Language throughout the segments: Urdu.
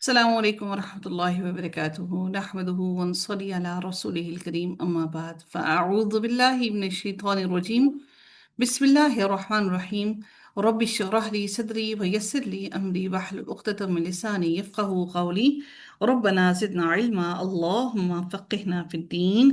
السلام عليكم ورحمة الله وبركاته نحمده ونصلي على رسوله الكريم أما بعد فأعوذ بالله من الشيطان الرجيم بسم الله الرحمن الرحيم رب اشرح لي صدري ويسر لي أمري واحلل عقدة من لساني يفقهوا قولي ربنا زدنا علما اللهم فقهنا في الدين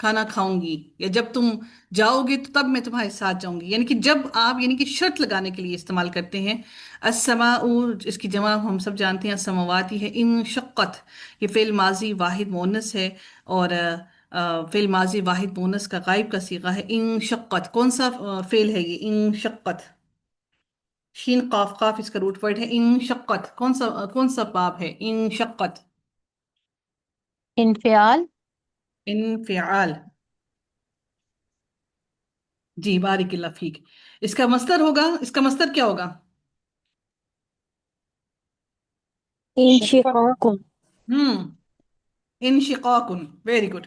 کھانا کھاؤں گی، یا جب تم جاؤ گے تو تب میں تمہارے ساتھ جاؤں گی، یعنی کہ جب آپ، یعنی کہ شرط لگانے کے لیے استعمال کرتے ہیں۔ السماء، اس کی جمع ہم سب جانتے ہیں السماواتی ہے۔ انشقت، یہ فعل ماضی واحد مؤنث ہے، اور فعل ماضی واحد مؤنث کا غائب کا صیغہ ہے انشقت۔ کون سا فعل ہے یہ انشقت؟ شین قاف قاف اس کا روٹ ورڈ ہے انشقت، کون سا باب ہے انشقت؟ انفعال. انفعال، جی بارک اللہ فیک۔ اس کا مصدر ہوگا، اس کا مصدر کیا ہوگا؟ انشقاق. ہم انشقاق، ویری گڈ۔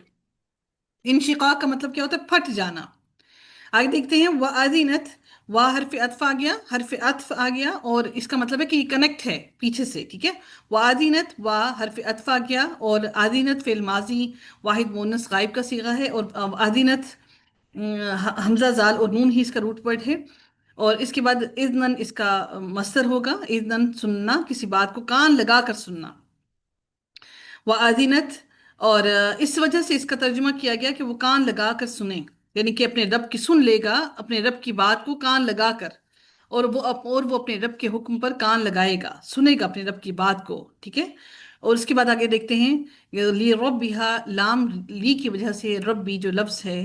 انشقاق کا مطلب کیا ہوتا ہے؟ پھٹ جانا۔ آگے دیکھتے ہیں وَأَذِنَتْ، وا حرف عطف آ گیا، حرف عطف آ گیا، اور اس کا مطلب ہے کہ یہ کنیکٹ ہے پیچھے سے، ٹھیک ہے۔ وَأَذِنَتْ، وا حرف عطف آ گیا، اور آذینت فعل ماضی واحد مونس غائب کا صیغہ ہے، اور آذینت حمزہ زال اور نون ہی اس کا روٹ ورڈ ہے، اور اس کے بعد اذنن اس کا مصدر ہوگا، اذنن سننا، کسی بات کو کان لگا کر سننا۔ وَآذِنَتْ، اور اس وجہ سے اس کا ترجمہ کیا گیا کہ وہ کان لگا کر سنیں، یعنی کہ اپنے رب کی سن لے گا، اپنے رب کی بات کو کان لگا کر، اور وہ اپنے رب کے حکم پر کان لگائے گا، سنے گا اپنے رب کی بات کو، ٹھیک ہے۔ اور اس کے بعد آگے دیکھتے ہیں لی ربھا، لام لی کی وجہ سے، ربی جو لفظ ہے،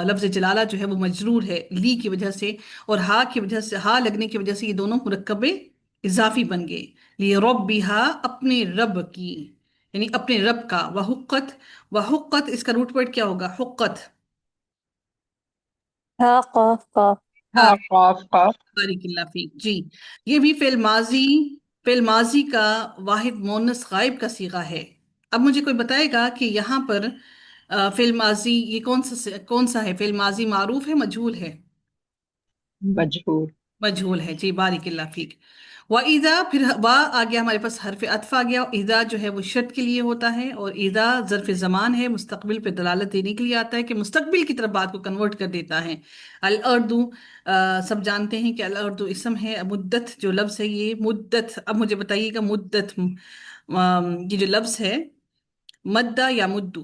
لفظ جلالہ جو ہے وہ مجرور ہے لی کی وجہ سے، اور ہا کی وجہ سے، ہا لگنے کی وجہ سے یہ دونوں مرکب اضافی بن گئے۔ لی ربھا، اپنے رب کی، یعنی اپنے رب کا۔ وحقت، وحقت اس کا روٹ ورڈ کیا ہوگا؟ حقت، ہا قاف قاف. ہاں، بارک اللہ فیک، جی۔ یہ بھی فعل ماضی کا واحد مونس غائب کا صیغہ ہے۔ اب مجھے کوئی بتائے گا کہ یہاں پر فعل ماضی یہ کون سا ہے؟ فعل ماضی معروف ہے مجہول ہے؟ مجہور. مجہول ہے، جی بارک اللہ فیک۔ وَإِذَا، پھر وا آ گیا ہمارے پاس، حرف عطف آ گیا۔ اذا جو ہے وہ شرط کے لیے ہوتا ہے، اور اذا ظرف زمان ہے، مستقبل پہ دلالت دینے کے لیے آتا ہے، کہ مستقبل کی طرف بات کو کنورٹ کر دیتا ہے۔ الاردو، سب جانتے ہیں کہ الاردو اسم ہے۔ مدت جو لفظ ہے یہ مدت، اب مجھے بتائیے گا مدت، یہ جو لفظ ہے مدہ یا مدو،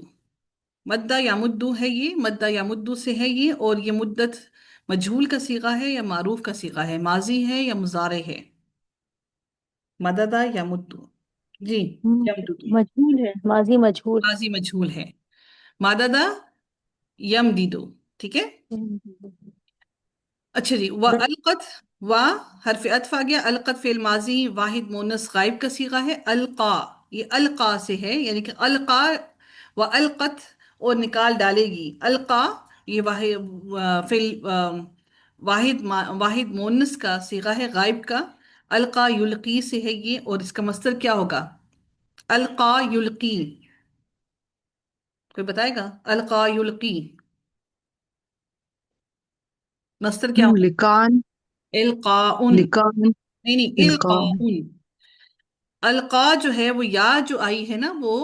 مدہ یا مدو ہے، یہ مدہ یا مدو سے ہے یہ، اور یہ مدت مجہول کا صیغہ ہے یا معروف کا صیغہ ہے؟ ماضی ہے یا مضارع ہے؟ مددہ یا مدو؟ جی، یمددو، مجہول ہے، ماضی مجہول. ماضی مجہول ہے۔ مددہ، یمددو، ٹھیک ہے۔ اچھا جی، القت، وا حرف عطف آ گیا۔ القت فعل ماضی واحد مونس غائب کا صیغہ ہے۔ القا، یہ القا سے ہے، یعنی کہ القا و القت، اور نکال ڈالے گی۔ القا یہ فعل واحد مونس کا صیغہ ہے غائب کا۔ القا یلقی سے ہے یہ، اور اس کا مصدر کیا ہوگا؟ القا یلقی، کوئی بتائے گا؟ القا یلقی مصدر کیا ہوگا؟ لکان. القاء، لکان. نہیں نہیں، القاء. القاء۔ القا جو ہے وہ یا جو آئی ہے نا، وہ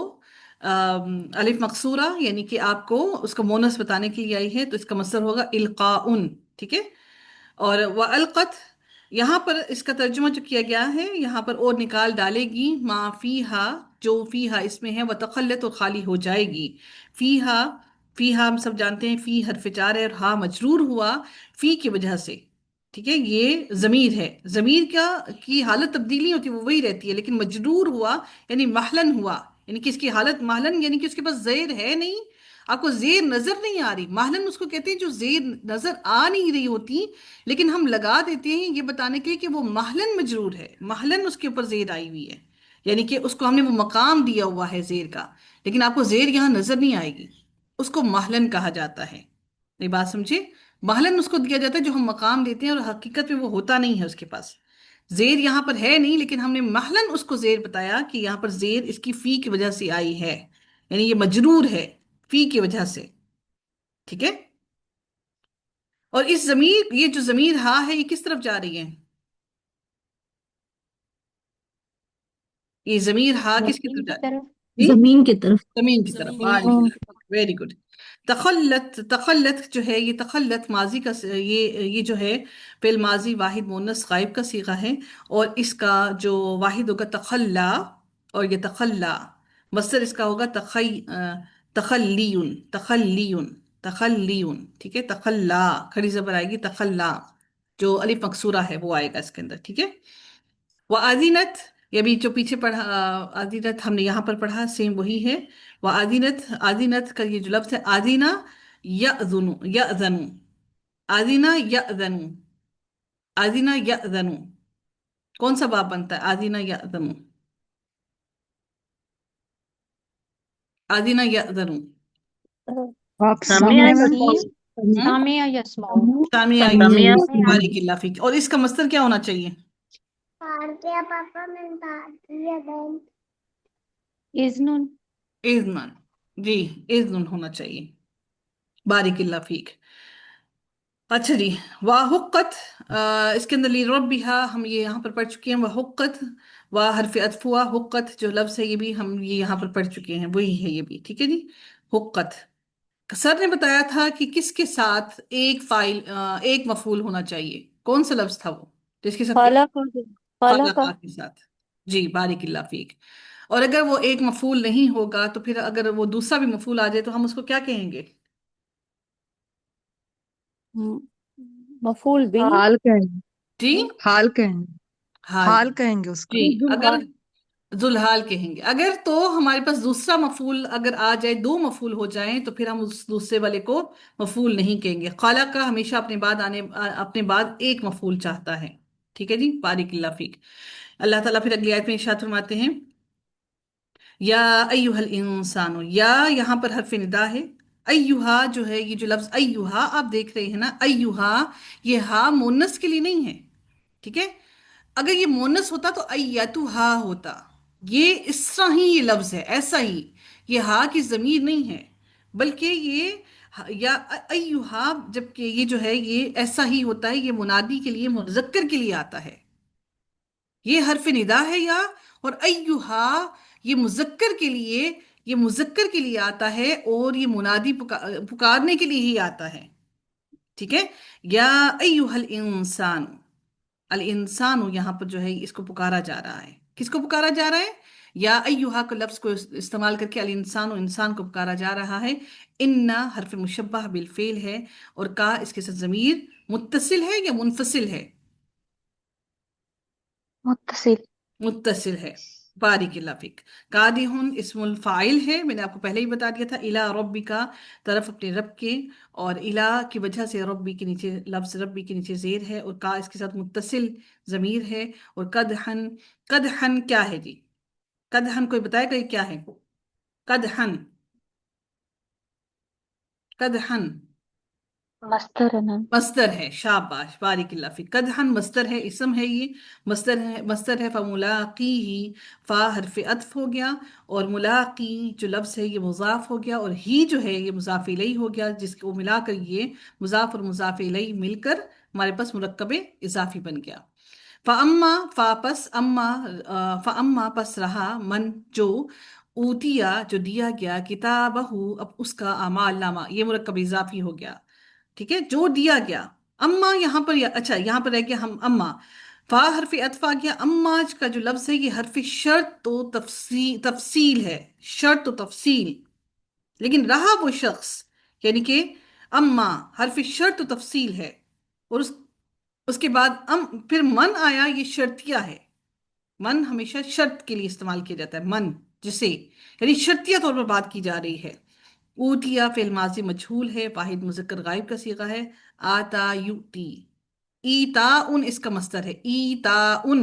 الف مقصورہ، یعنی کہ آپ کو اس کا مونس بتانے کے لیے آئی ہے، تو اس کا مصدر ہوگا القاء، ٹھیک ہے۔ اور وہ القت، یہاں پر اس کا ترجمہ جو کیا گیا ہے یہاں پر، اور نکال ڈالے گی، ما فیہا، جو فیہا اس میں ہے، وہ تخلت، اور خالی ہو جائے گی۔ فیہا، فیہا ہم سب جانتے ہیں فی حرف جار ہے، اور ہا مجرور ہوا فی کی وجہ سے، ٹھیک ہے۔ یہ ضمیر ہے، ضمیر کی حالت تبدیلی ہوتی ہے، وہ وہی رہتی ہے، لیکن مجرور ہوا یعنی محلن ہوا، یعنی کہ اس کی حالت محلن، یعنی کہ اس کے پاس زیر ہے نہیں، آپ کو زیر نظر نہیں آ رہی۔ محلن اس کو کہتے ہیں جو زیر نظر آ نہیں رہی ہوتی، لیکن ہم لگا دیتے ہیں یہ بتانے کے لیے کہ وہ محلن مجرور ہے، محلن اس کے اوپر زیر آئی ہوئی ہے، یعنی کہ اس کو ہم نے وہ مقام دیا ہوا ہے زیر کا، لیکن آپ کو زیر یہاں نظر نہیں آئے گی، اس کو محلن کہا جاتا ہے۔ یہ بات سمجھے؟ محلن اس کو دیا جاتا ہے جو ہم مقام دیتے ہیں، اور حقیقت میں وہ ہوتا نہیں ہے، اس کے پاس زیر یہاں پر ہے نہیں، لیکن ہم نے محلن اس کو زیر بتایا کہ یہاں پر زیر اس کی فی کی وجہ سے آئی ہے، یعنی یہ مجرور ہے فی کی وجہ سے، ٹھیک ہے۔ اور اس ضمیر، یہ جو ضمیر ہا ہے، یہ کس طرف جا رہی ہے؟ یہ ضمیر ہا کس کی زمین طرف کی جا رہی طرف. ہے؟ جی، زمین کی طرف. زمین کی طرف، زمین. Very good. تخلت، تخلت جو ہے یہ تخلت ماضی کا یہ جو ہے فعل ماضی واحد مونس غائب کا صیغہ ہے، اور اس کا جو واحد ہوگا تخلا، اور یہ تخلا مصدر اس کا ہوگا تخلیون، تخلیون، تخلیون، ٹھیک ہے، تخلا، کھڑی زبر آئے گی تخلا، جو الف مکسورہ ہے وہ آئے گا اس کے اندر، ٹھیک ہے۔ وآذینت، یہ بھی جو پیچھے پڑھا آذینت ہم نے یہاں پر پڑھا سیم وہی ہے۔ وآذینت، آذینت کا یہ جو لفظ ہے آذینہ یأذن، یأذن، آذینہ یأذن، آذینہ یأذن، کون سا باب بنتا ہے آذینہ یأذن؟ آذینہ یأذن، آپ سامعہ سامنے میں سین سامعہ یسمعون سامعہ سمیع یسمع، بارک اللہ فیک۔ اور اس کا مصدر کیا ہونا چاہیے؟ اذن، اذن، جی اذن ہونا چاہیے، بارک اللہ فیک۔ اچھا جی، وحقت، اس کے اندر لربھا ہم یہ یہاں پر پڑھ چکے ہیں، وحقت، حرف عطف ہوا، حقت جو لفظ ہے یہ بھی ہم یہ یہاں پر پڑھ چکے ہیں، وہی ہے یہ بھی، ٹھیک ہے جی۔ حقت، سر نے بتایا تھا کہ کس کے ساتھ ایک فائل ایک مفعول ہونا چاہیے، کون سا لفظ تھا وہ جس کے ساتھ ایک؟ خالہ کا خالہ کا خالقہ کے ساتھ، جی بارک اللہ فیک۔ اور اگر وہ ایک مفعول نہیں ہوگا تو پھر اگر وہ دوسرا بھی مفعول آ جائے تو ہم اس کو کیا کہیں گے؟ مفعول بھی حال کہیں گے، جی حال کہیں گے، حال، حال کہیں گے اس کا۔ جی اگر ذوالحال کہیں گے، اگر تو ہمارے پاس دوسرا مفعول اگر آ جائے، دو مفعول ہو جائیں تو پھر ہم اس دوسرے والے کو مفعول نہیں کہیں گے۔ خالق کا ہمیشہ اپنے بعد ایک مفعول چاہتا ہے، ٹھیک ہے جی، بارک اللہ فیک۔ اللہ تعالیٰ پھر اگلی آیت میں ارشاد فرماتے ہیں یا ایہا الانسان، یا یہاں پر حرف ندا ہے، ایہا جو ہے یہ جو لفظ ایہا آپ دیکھ رہے ہیں نا، ایہا یہ ہا مونس کے لیے نہیں ہے، ٹھیک ہے۔ اگر یہ مونس ہوتا تو ایتھا ہوتا، یہ اس طرح ہی یہ لفظ ہے، ایسا ہی، یہ ہا کی ضمیر نہیں ہے، بلکہ یہ یا ایہا، جبکہ یہ جو ہے یہ ایسا ہی ہوتا ہے، یہ منادی کے لیے مذکر کے لیے آتا ہے، یہ حرف ندا ہے یا، اور ایہا یہ مذکر کے لیے آتا ہے، اور یہ منادی پکارنے کے لیے ہی آتا ہے، ٹھیک ہے۔ یا ایہا الانسان، الانسان یہاں پر جو ہے اس کو پکارا جا رہا ہے، کس کو پکارا جا رہا ہے؟ یا ایہا کا لفظ کو استعمال کر کے الانسان انسان کو پکارا جا رہا ہے۔ انا حرف مشبہ بالفعل ہے، اور کا اس کے ساتھ ضمیر متصل ہے یا منفصل ہے؟ متصل متصل ہے، بارک اللہ فک۔ قادحن اسم الفاعل ہے، میں نے آپ کو پہلے ہی بتا دیا تھا، الا ربی کا، طرف اپنے رب کے، اور الا کی وجہ سے ربی کے نیچے لفظ ربی کے نیچے زیر ہے، اور کا اس کے ساتھ متصل ضمیر ہے۔ اور قدحن، قدحن کیا ہے جی؟ قدحن کوئی بتائے گا یہ کیا ہے؟ قدحن، قدحن مصدر ہے نا مصدر ہے، شاباش بارک اللہ فی، قدحن مصدر ہے، اسم ہے، یہ مصدر ہے فملاقی ہی، فا حرف عطف ہو گیا، اور ملاقی جو لفظ ہے یہ مضاف ہو گیا، اور ہی جو ہے یہ مضاف الیہ ہو گیا، جس کو ملا کر یہ مضاف اور مضاف الیہ مل کر ہمارے پاس مرکب اضافی بن گیا۔ فاما، فا پس اما، فاما پس رہا، من جو، اوتیا جو دیا گیا، کتابہ اب اس کا اعمال نامہ، یہ مرکب اضافی ہو گیا، ٹھیک ہے، جو دیا گیا۔ اما یہاں پر اچھا یہاں پر رہ گیا ہم اما، فا حرف عطف آ گیا، اما کا جو لفظ ہے یہ حرف شرط و تفصیل ہے، شرط و تفصیل، لیکن رہا وہ شخص، یعنی کہ اما حرف شرط و تفصیل ہے، اور اس کے بعد پھر من آیا، یہ شرطیہ ہے، من ہمیشہ شرط کے لیے استعمال کیا جاتا ہے، من جسے یعنی شرطیہ طور پر بات کی جا رہی ہے۔ اوتیا فعل ماضی مجہول ہے، واحد مذکر غائب کا صیغہ ہے، آتا یؤتی، ایتا ان اس کا مصدر ہے، ایتا ان،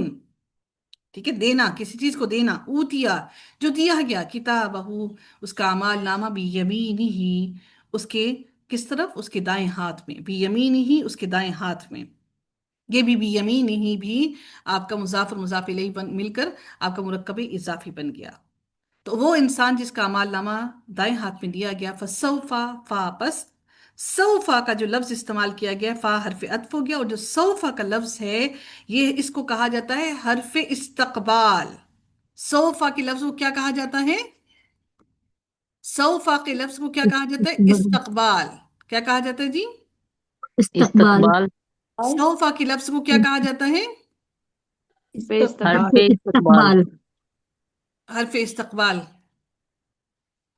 ٹھیک ہے، دینا، کسی چیز کو دینا، اوتیا جو دیا گیا، کتابہ اس کا اعمال نامہ، بیمینہ اس کے کس طرف، اس کے دائیں ہاتھ میں، بیمینہ اس کے دائیں ہاتھ میں، یہ بھی بیمینہ بھی آپ کا مضاف اور مضاف الیہ مل کر آپ کا مرکب اضافی بن گیا۔ تو وہ انسان جس کا اعمال نامہ دائیں ہاتھ میں دیا گیا، فسوفا، فا پس سوفا کا جو لفظ استعمال کیا گیا، فا حرف عطف ہو گیا، اور جو سوفا کا لفظ ہے یہ اس کو کہا جاتا ہے حرف استقبال۔ سوفا کے لفظ کو کیا کہا جاتا ہے؟ سوفا کے لفظ کو کیا کہا جاتا ہے؟ استقبال، کیا کہا جاتا ہے جی؟ استقبال استقبال، سوفا کے لفظ کو کیا کہا جاتا ہے؟ حرف استقبال، استقبال، استقبال حرف استقبال،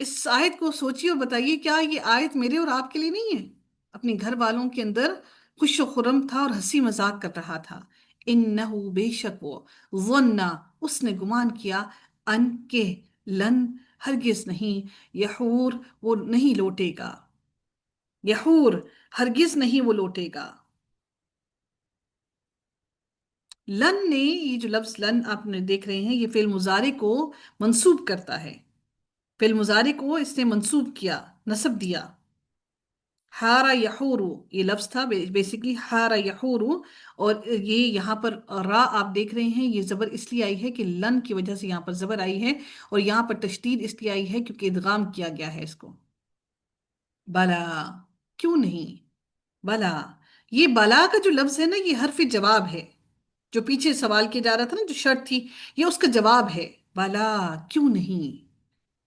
اس آیت کو سوچیے اور بتائیے کیا یہ آیت میرے اور آپ کے لیے نہیں ہے؟ اپنے گھر والوں کے اندر خوش و خرم تھا اور ہنسی مذاق کر رہا تھا. انہو بے شک وہ، ظن اس نے گمان کیا، ان کہ لن ہرگز نہیں، یحور وہ نہیں لوٹے گا، یحور ہرگز نہیں وہ لوٹے گا. لن نے، یہ جو لفظ لن آپ نے دیکھ رہے ہیں، یہ فعل مضارع کو منصوب کرتا ہے. فعل مضارع کو اس نے منصوب کیا، نصب دیا. ہارا یحورو یہ لفظ تھا بیسیکلی، ہارا یحورو. اور یہ یہاں پر را آپ دیکھ رہے ہیں، یہ زبر اس لیے آئی ہے کہ لن کی وجہ سے یہاں پر زبر آئی ہے، اور یہاں پر تشدید اس لیے آئی ہے کیونکہ ادغام کیا گیا ہے اس کو. بلا، کیوں نہیں، بلا. یہ بلا کا جو لفظ ہے نا، یہ حرف جواب ہے. جو پیچھے سوال کیا جا رہا تھا نا، جو شرط تھی، یہ اس کا جواب ہے. بلا، کیوں نہیں.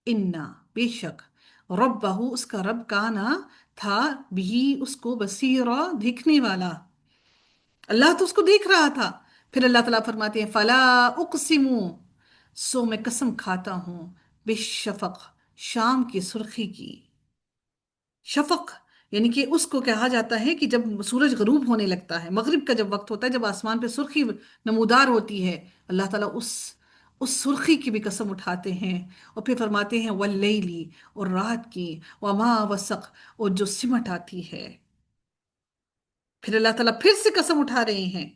انا بے شک، ربہ اس کا رب، کانا تھا، بھی اس کو، بصیرا دیکھنے والا. اللہ تو اس کو دیکھ رہا تھا. پھر اللہ تعالیٰ فرماتے ہیں فلا اقسم، سو میں قسم کھاتا ہوں، بالشفق شام کی سرخی کی. شفق یعنی کہ اس کو کہا جاتا ہے کہ جب سورج غروب ہونے لگتا ہے، مغرب کا جب وقت ہوتا ہے، جب آسمان پہ سرخی نمودار ہوتی ہے، اللہ تعالیٰ اس سرخی کی بھی قسم اٹھاتے ہیں. اور پھر فرماتے ہیں واللیلی، اور رات کی، وما وسق اور جو سمٹ آتی ہے. پھر اللہ تعالیٰ پھر سے قسم اٹھا رہے ہیں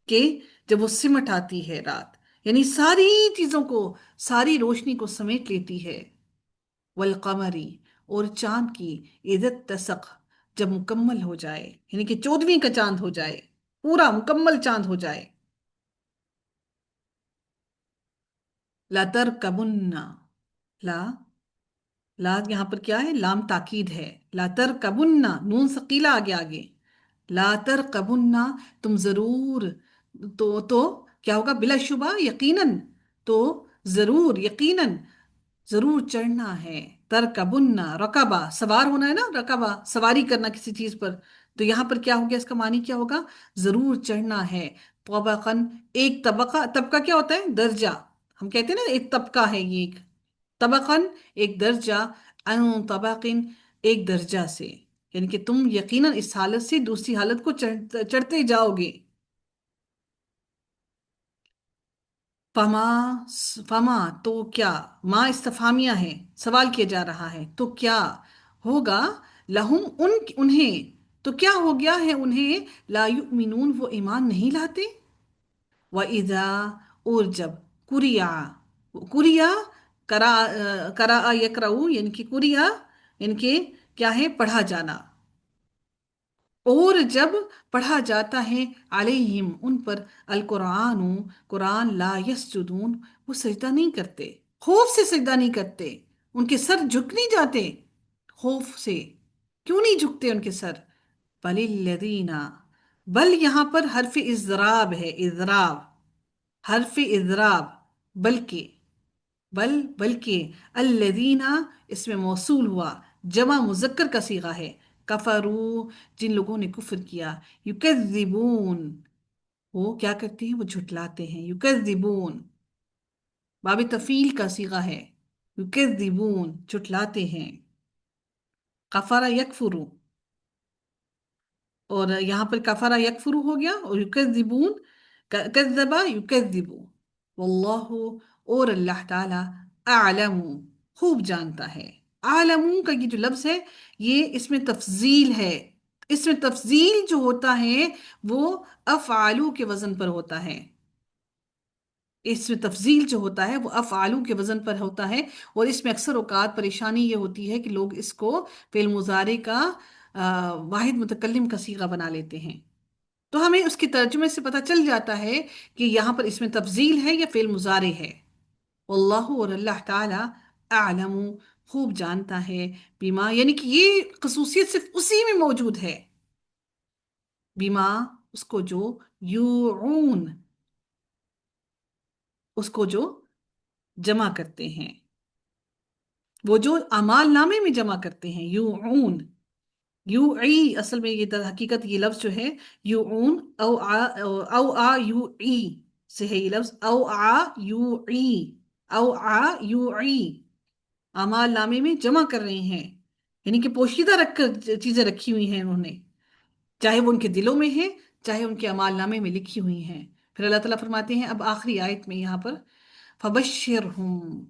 کہ جب وہ سمٹ آتی ہے رات، یعنی ساری چیزوں کو، ساری روشنی کو سمیٹ لیتی ہے. والقمری اور چاند کی، اذا اتسق جب مکمل ہو جائے، یعنی کہ 14ویں کا چاند ہو جائے، پورا مکمل چاند ہو جائے. لا ترکبن، لا، لا یہاں پر کیا ہے، لام تاکید ہے. لا ترکبن، نون ثقیلہ آگے آگے. لا ترکبن تم ضرور، تو کیا ہوگا، بلا شبہ، یقیناً، تو ضرور، یقیناً، ضرور چڑھنا ہے. ترکبن، رکبہ سوار ہونا ہے نا، رکبہ سواری کرنا کسی چیز پر. تو یہاں پر کیا ہو گیا، اس کا معنی کیا ہوگا، ضرور چڑھنا ہے. طبقاً ایک طبقہ، طبقہ کیا ہوتا ہے، درجہ. ہم کہتے ہیں نا ایک طبقہ ہے، یہ ایک طبقاً ایک درجہ، ان طبقن ایک درجہ سے، یعنی کہ تم یقیناً اس حالت سے دوسری حالت کو چڑھتے جاؤ گے. فما، فما تو کیا، ما استفہامیہ ہے، سوال کیا جا رہا ہے، تو کیا ہوگا، لہم انہیں، تو کیا ہو گیا ہے انہیں، لا یؤمنون وہ ایمان نہیں لاتے. وَإِذَا اور جب، قُرِئَ، قُرِئَ قرأ یقرأ یعنی کہ قُرِئَ یعنی کہ کیا ہے، پڑھا جانا. اور جب پڑھا جاتا ہے، علیہم ان پر، القرآن قرآن، لا یسجدون وہ سجدہ نہیں کرتے، خوف سے سجدہ نہیں کرتے، ان کے سر جھک نہیں جاتے خوف سے. کیوں نہیں جھکتے ان کے سر، بل الذین، بل یہاں پر حرف اضراب ہے، اضراب، حرف اضراب، بلکہ، بلکہ، الذین اس میں موصول ہوا، جمع مذکر کا صیغہ ہے، کفرو جن لوگوں نے کفر کیا، یکذبون وہ کیا کرتے ہیں، وہ جھٹلاتے ہیں. یکذبون باب تفعیل کا صیغہ ہے، یکذبون جھٹلاتے ہیں. کفر یکفرو، اور یہاں پر کفر یکفرو ہو گیا، اور یکذبون، کذبا یکذبو. واللہ اور اللہ تعالی، اعلم خوب جانتا ہے. عالم کا یہ جو لفظ ہے، یہ اس میں تفضیل ہے. اس میں تفضیل جو ہوتا ہے وہ افعالو کے وزن پر ہوتا ہے. اس میں تفضیل جو ہوتا ہے وہ افعالو کے وزن پر ہوتا ہے. اور اس میں اکثر اوقات پریشانی یہ ہوتی ہے کہ لوگ اس کو فعل مضارع کا واحد متکلم کا صیغہ بنا لیتے ہیں. تو ہمیں اس کے ترجمے سے پتہ چل جاتا ہے کہ یہاں پر اس میں تفضیل ہے یا فعل مضارع ہے. واللہ اور اللہ تعالی، اعلم خوب جانتا ہے، بیما یعنی کہ یہ خصوصیت صرف اسی میں موجود ہے، بیما اس کو جو، یوعون اس کو جو جمع کرتے ہیں، وہ جو اعمال نامے میں جمع کرتے ہیں. یوعون، یوعی اصل میں یہ در حقیقت یہ لفظ جو ہے یوعون، او آ یوعی سے ہے یہ لفظ، او آ یوعی، او آ یوعی. اعمال نامے میں جمع کر رہے ہیں، یعنی کہ پوشیدہ رکھ کر چیزیں رکھی ہوئی ہیں انہوں نے، چاہے وہ ان کے دلوں میں ہے، چاہے ان کے اعمال نامے میں لکھی ہوئی ہیں۔ پھر اللہ تعالیٰ فرماتے ہیں اب آخری آیت میں یہاں پر فبشرہم،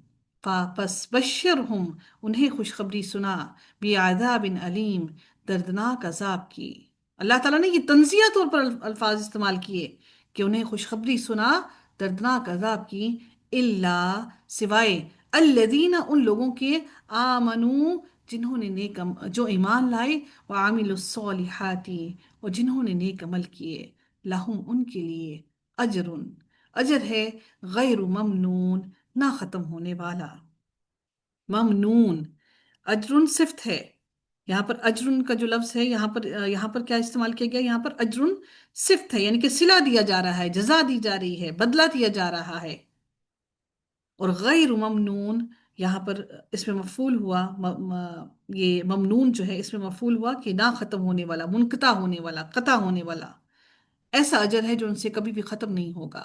پس بشرہم، انہیں خوشخبری سنا، بعذاب علیم، دردناک عذاب کی۔ اللہ تعالیٰ نے یہ تنزیہ طور پر الفاظ استعمال کیے کہ انہیں خوشخبری سنا دردناک عذاب کی، اللہ، سوائے الذین، ان لوگوں کے، آمنو، جنہوں نے جو ایمان لائے، وعاملوا الصالحات، اور جنہوں نے نیک عمل کیے، لہم، ان کے لیے، اجر، اجر ہے، غیر ممنون، نہ ختم ہونے والا۔ ممنون، اجر صفت ہے، یہاں پر اجر کا جو لفظ ہے یہاں پر کیا استعمال کیا گیا؟ یہاں پر اجر صفت ہے، یعنی کہ صلہ دیا جا رہا ہے، جزا دی جا رہی ہے، بدلہ دیا جا رہا ہے۔ اور غیر ممنون یہاں پر اس میں مفعول ہوا، یہ ممنون جو ہے اس میں مفعول ہوا کہ نہ ختم ہونے والا، منقطع ہونے والا، قطع ہونے والا، ایسا اجر ہے جو ان سے کبھی بھی ختم نہیں ہوگا۔